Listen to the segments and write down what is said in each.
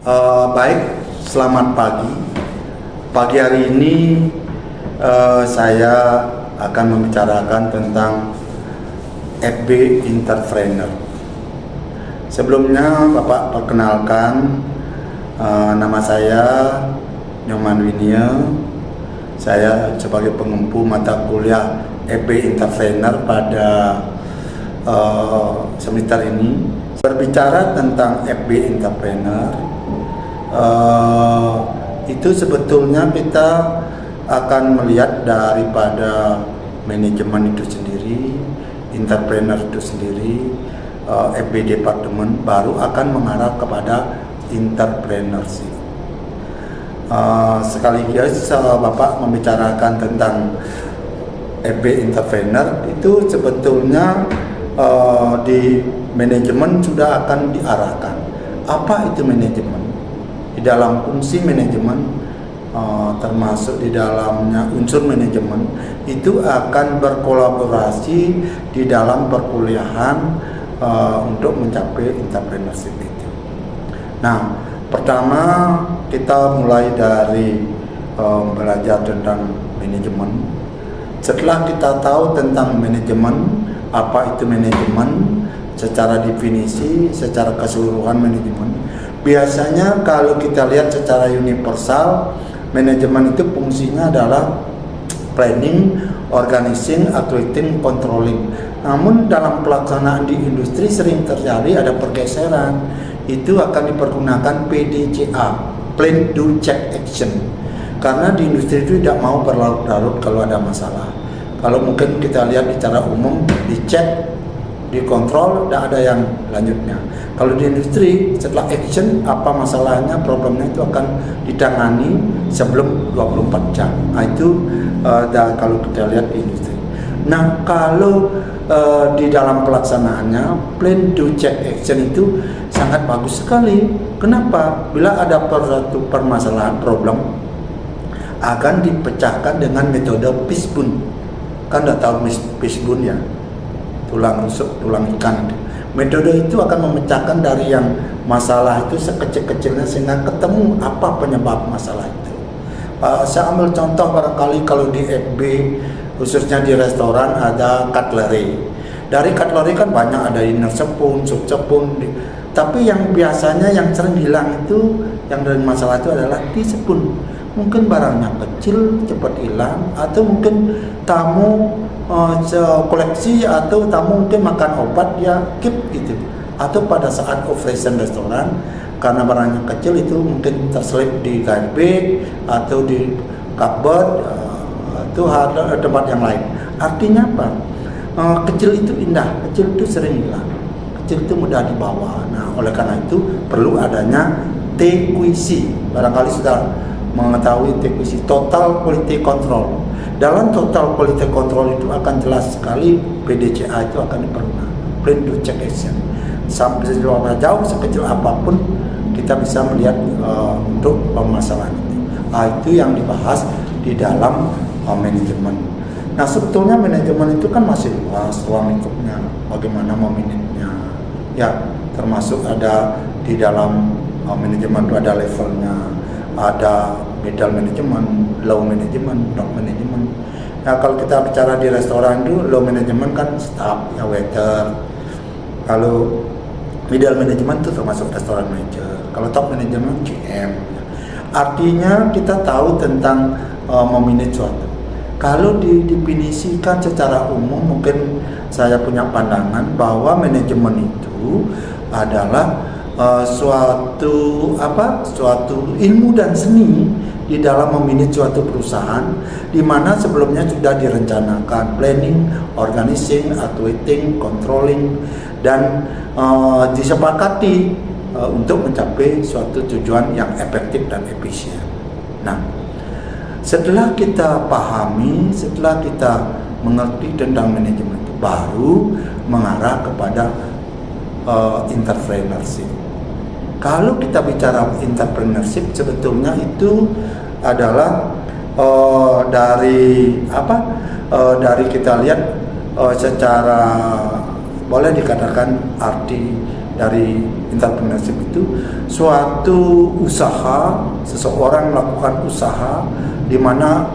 Baik, selamat pagi. Pagi hari ini saya akan membicarakan tentang FB Entrepreneur. Sebelumnya Bapak perkenalkan, nama saya Nyoman Winia. Saya sebagai pengempu mata kuliah FB Entrepreneur pada semester ini. Berbicara tentang FB Entrepreneur, itu sebetulnya kita akan melihat daripada manajemen itu sendiri, entrepreneur itu sendiri, FB departemen baru akan mengarah kepada entrepreneurship. Sekaligus Bapak membicarakan tentang FB entrepreneur itu sebetulnya di manajemen sudah akan diarahkan. Apa itu manajemen? Di dalam fungsi manajemen, termasuk di dalamnya unsur manajemen, itu akan berkolaborasi di dalam perkuliahan untuk mencapai entrepreneurship itu. Nah, pertama kita mulai dari belajar tentang manajemen. Setelah kita tahu tentang manajemen, apa itu manajemen secara definisi, secara keseluruhan manajemen. Biasanya kalau kita lihat secara universal, manajemen itu fungsinya adalah planning, organizing, accounting, controlling. Namun dalam pelaksanaan di industri sering terjadi ada pergeseran. Itu akan dipergunakan PDCA, Plan, Do, Check, Action. Karena di industri itu tidak mau berlarut-larut kalau ada masalah. Kalau mungkin kita lihat secara umum, dicek, dikontrol, tidak ada yang lanjutnya. Kalau di industri, setelah action, apa masalahnya, problemnya itu akan ditangani sebelum 24 jam. Nah, itu kalau kita lihat di industri. Nah, kalau di dalam pelaksanaannya, plan, do, check, action itu sangat bagus sekali. Kenapa? Bila ada suatu permasalahan, problem, akan dipecahkan dengan metode fishbone. Kan udah tahu fishbone ya, tulang rusuk, tulang ikan. Metode itu akan memecahkan dari yang masalah itu sekecil-kecilnya sehingga ketemu apa penyebab masalah itu. Saya ambil contoh barangkali kalau di FB, khususnya di restoran ada cutlery. Dari cutlery kan banyak, ada inner spoon, soup spoon. Tapi yang biasanya yang sering hilang itu, yang dari masalah itu adalah teaspoon. Mungkin barangnya kecil, cepat hilang, atau mungkin tamu koleksi, atau tamu mungkin makan obat ya keep gitu. Atau pada saat operation restoran, karena barangnya kecil itu mungkin terselip di garbage atau di cupboard atau tempat yang lain. Artinya apa? Kecil itu indah, kecil itu sering hilang, kecil itu mudah dibawa. Nah, oleh karena itu perlu adanya TQC. Barangkali sudah mengetahui TQC, Total Quality Control. Dalam Total Quality Control itu akan jelas sekali PDCA itu akan diperlukan. Plan, Do, Check, Action. Sampai sejauh jauh, sekecil apapun kita bisa melihat untuk permasalahan itu. Itu yang dibahas di dalam manajemen. Nah, sebetulnya manajemen itu kan masih luas ruang lingkupnya, bagaimana memanagenya. Ya, termasuk ada di dalam manajemen itu ada levelnya, ada middle management, low management, top management. Nah, kalau kita bicara di restoran itu low management kan staff, ya waiter. Kalau middle management itu termasuk restoran manager. Kalau top management GM. Artinya kita tahu tentang memanage suatu. Kalau didefinisikan secara umum, mungkin saya punya pandangan bahwa manajemen itu adalah suatu ilmu dan seni di dalam memanage suatu perusahaan, di mana sebelumnya sudah direncanakan planning, organizing, accounting, controlling, dan disepakati untuk mencapai suatu tujuan yang efektif dan efisien. Nah, setelah kita pahami, setelah kita mengerti tentang manajemen itu, baru mengarah kepada entrepreneurship. Kalau kita bicara entrepreneurship, sebetulnya itu adalah dari kita lihat secara boleh dikatakan arti dari entrepreneurship itu suatu usaha, seseorang melakukan usaha di mana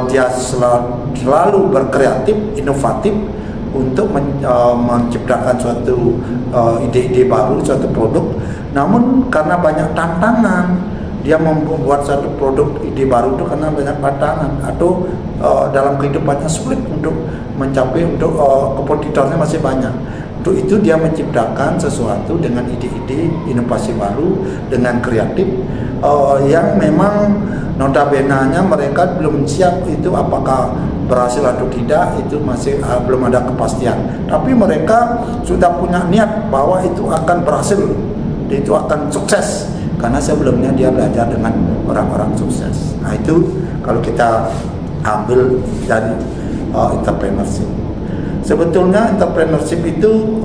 dia selalu berkreatif, inovatif untuk menciptakan suatu ide-ide baru, suatu produk. Namun karena banyak tantangan, dia membuat suatu produk ide baru itu karena banyak tantangan atau dalam kehidupannya sulit untuk mencapai, untuk kompetitornya masih banyak. Untuk itu dia menciptakan sesuatu dengan ide-ide inovasi baru, dengan kreatif yang memang notabene-nya mereka belum siap itu apakah berhasil atau tidak, itu masih belum ada kepastian. Tapi mereka sudah punya niat bahwa itu akan berhasil, itu akan sukses karena sebelumnya dia belajar dengan orang-orang sukses. Nah itu kalau kita ambil dari entrepreneurship. Sebetulnya entrepreneurship itu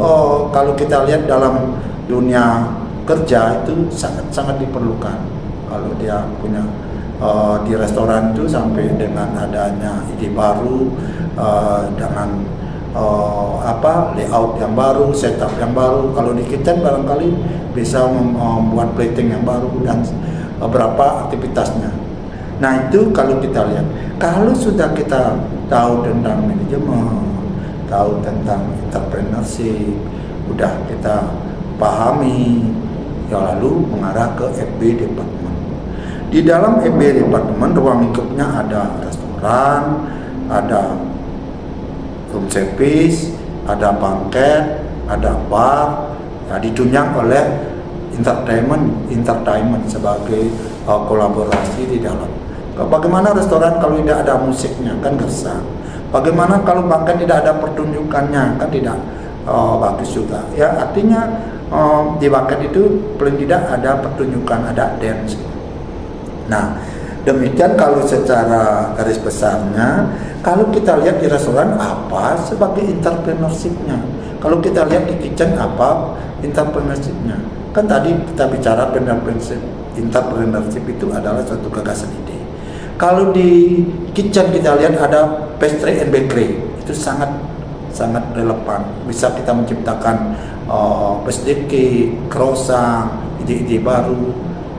kalau kita lihat dalam dunia kerja itu sangat diperlukan. Kalau dia punya di restoran itu sampai dengan adanya ide baru, dengan layout yang baru, setup yang baru. Kalau di kitchen barangkali bisa membuat plating yang baru dan beberapa aktivitasnya. Nah itu kalau kita lihat, kalau sudah kita tahu tentang manajemen, tahu tentang entrepreneurship, udah kita pahami, ya lalu mengarah ke FB department. Di dalam FB department ruang lingkupnya ada restoran, ada room service, ada banquet, ada bar, ya, ditunjang oleh entertainment sebagai kolaborasi di dalam. Bagaimana restoran kalau tidak ada musiknya, kan gersang. Bagaimana kalau banquet tidak ada pertunjukannya, kan tidak bagus juga. Ya artinya di banquet itu paling tidak ada pertunjukan, ada dance. Nah demikian kalau secara garis besarnya. Kalau kita lihat di restoran apa sebagai entrepreneurship-nya, kalau kita lihat di kitchen apa entrepreneurship-nya. Kan tadi kita bicara entrepreneurship itu adalah suatu gagasan ide. Kalau di kitchen kita lihat ada pastry and bakery, itu sangat relevan. Bisa kita menciptakan pastry cake, croissant, ide-ide baru.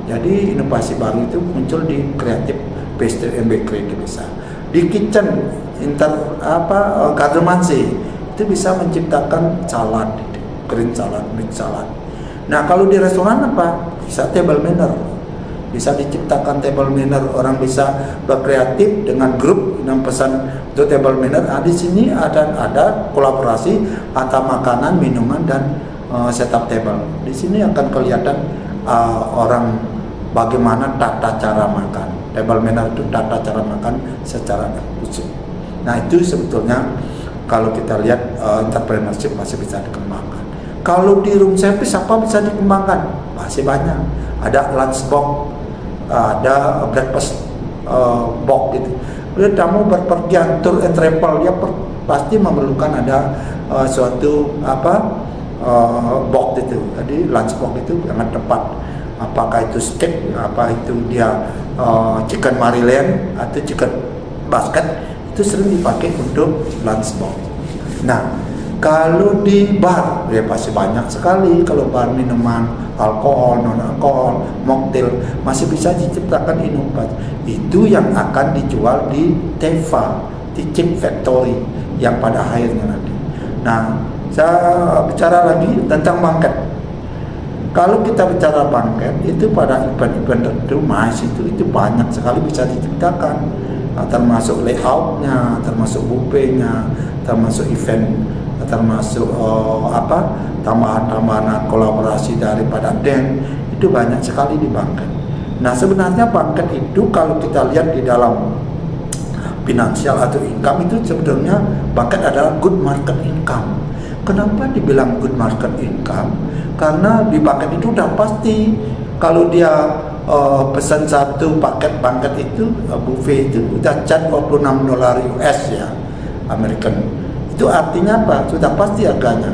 Jadi inovasi baru itu muncul di kreatif pastry and bakery itu bisa. Di kitchen gardemancy itu bisa menciptakan salad, green salad, mixed salad. Nah kalau di restoran apa? Bisa table manner, bisa diciptakan table manner. Orang bisa berkreatif dengan grup yang pesan untuk table manner. Nah, di sini ada kolaborasi antara makanan, minuman dan setup table. Di sini akan kelihatan orang bagaimana tata cara makan. Table manner itu tata cara makan secara eksklusif. Nah itu sebetulnya kalau kita lihat entrepreneurship masih bisa dikembangkan. Kalau di room service apa bisa dikembangkan? Masih banyak. Ada lunch box, ada breakfast box gitu. Bila kamu berpergian tour and travel, dia pasti memerlukan ada suatu box itu. Jadi lunch box itu sangat tepat. Apakah itu steak, apa itu dia chicken Maryland atau chicken basket, itu sering dipakai untuk lunch box. Nah, kalau di bar ya pasti banyak sekali. Kalau bar minuman alkohol, non alkohol, mocktail masih bisa diciptakan inovasi. Itu yang akan dijual di Teva, di Chip Factory yang pada akhirnya nanti. Nah, saya bicara lagi tentang banquet. Kalau kita bicara banquet itu pada event-event tertentu itu banyak sekali bisa diciptakan, termasuk layoutnya, termasuk buffetnya, termasuk event, termasuk tambahan-tambahan kolaborasi daripada dance, itu banyak sekali di banquet. Nah sebenarnya banquet itu kalau kita lihat di dalam finansial atau income itu sebetulnya banquet adalah good market income. Kenapa dibilang good market income? Karena di paket itu udah pasti kalau dia pesan satu paket banquet itu buffet itu udah cat $26 US ya, American. Itu artinya apa? Sudah pasti harganya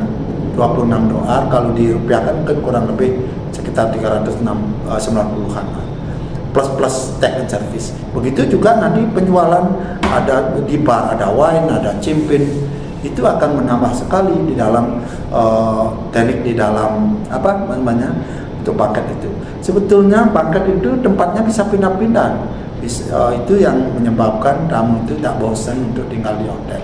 $26. Kalau dirupiahkan kan kurang lebih sekitar 390-an plus tax and service. Begitu juga nanti penjualan, ada di bar ada wine, ada champagne, itu akan menambah sekali di dalam teknik di dalam apa namanya untuk paket itu. Sebetulnya paket itu tempatnya bisa pindah-pindah. Itu yang menyebabkan tamu itu tak bosan untuk tinggal di hotel.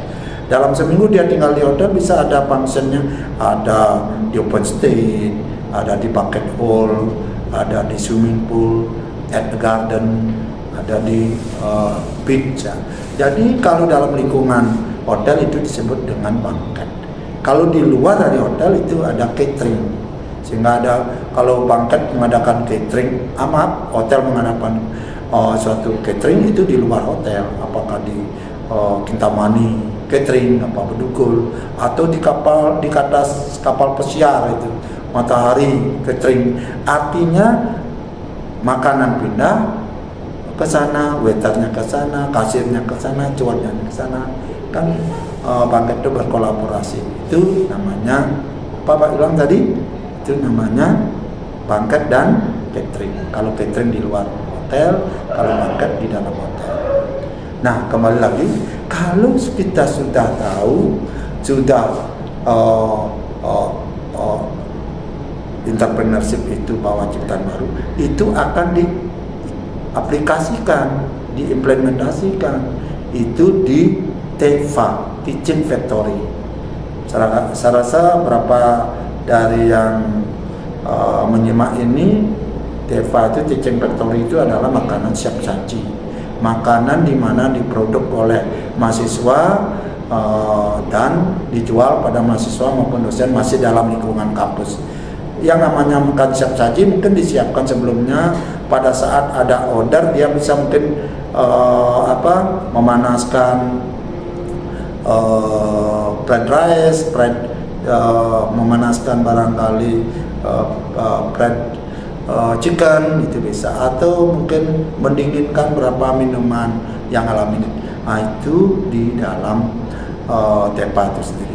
Dalam seminggu dia tinggal di hotel bisa ada functionnya, ada di open stage, ada di paket hall, ada di swimming pool, at the garden, ada di beach. Ya. Jadi kalau dalam lingkungan hotel itu disebut dengan banquet. Kalau di luar dari hotel itu ada catering. Sehingga ada kalau banquet mengadakan catering, maaf, hotel mengadakan suatu catering itu di luar hotel, apakah di Kintamani catering apa Bedugul atau di kapal di atas kapal pesiar itu Matahari catering. Artinya makanan pindah ke sana, waiternya ke sana, kasirnya ke sana, cuannya ke sana. Kan banquet itu berkolaborasi. Itu namanya apa Pak bilang tadi? Itu namanya banquet dan catering. Kalau catering di luar hotel, kalau banquet di dalam hotel. Nah, kembali lagi, kalau kita sudah tahu, sudah entrepreneurship itu bawa ciptaan baru, itu akan diaplikasikan, diimplementasikan itu di TEFA, Teaching Factory. Saya rasa berapa dari yang menyimak ini, TEFA itu Teaching Factory itu adalah makanan siap saji, makanan di mana diproduk oleh mahasiswa dan dijual pada mahasiswa maupun dosen masih dalam lingkungan kampus. Yang namanya makan siap saji mungkin disiapkan sebelumnya, pada saat ada order dia bisa mungkin memanaskan fried rice, memanaskan barangkali fried chicken itu bisa, atau mungkin mendinginkan beberapa minuman yang alami. Nah, itu di dalam TEPA itu sendiri.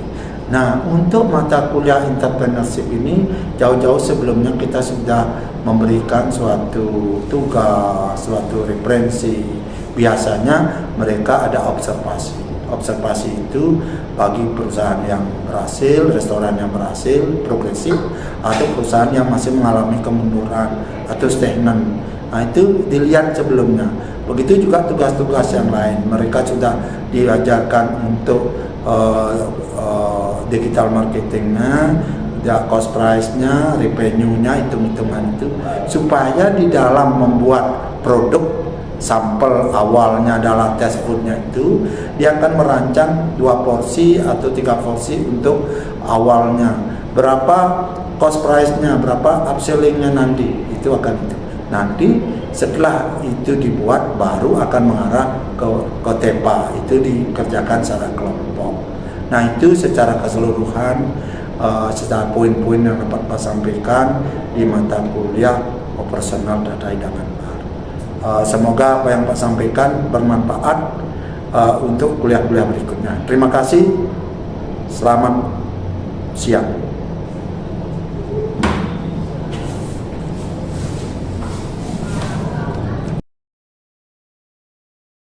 Nah, untuk mata kuliah entrepreneurship ini jauh-jauh sebelumnya kita sudah memberikan suatu tugas, suatu referensi. Biasanya mereka ada observasi. Observasi itu bagi perusahaan yang berhasil, restoran yang berhasil, progresif, atau perusahaan yang masih mengalami kemunduran atau stagnan. Nah, itu dilihat sebelumnya. Begitu juga tugas-tugas yang lain. Mereka sudah diajarkan untuk digital marketingnya, cost price-nya, revenue-nya, hitung-hitungan itu, supaya di dalam membuat produk sampel awalnya adalah test food-nya itu, dia akan merancang 2 porsi atau 3 porsi untuk awalnya. Berapa cost price-nya, berapa upselling-nya nanti, itu akan itu. Nanti setelah itu dibuat baru akan mengarah ke TEPA, itu dikerjakan secara kelompok. Nah, itu secara keseluruhan secara poin-poin yang dapat Pak sampaikan di mata kuliah operasional data hidangan bar. Semoga apa yang Pak sampaikan bermanfaat untuk kuliah-kuliah berikutnya. Terima kasih. Selamat siang.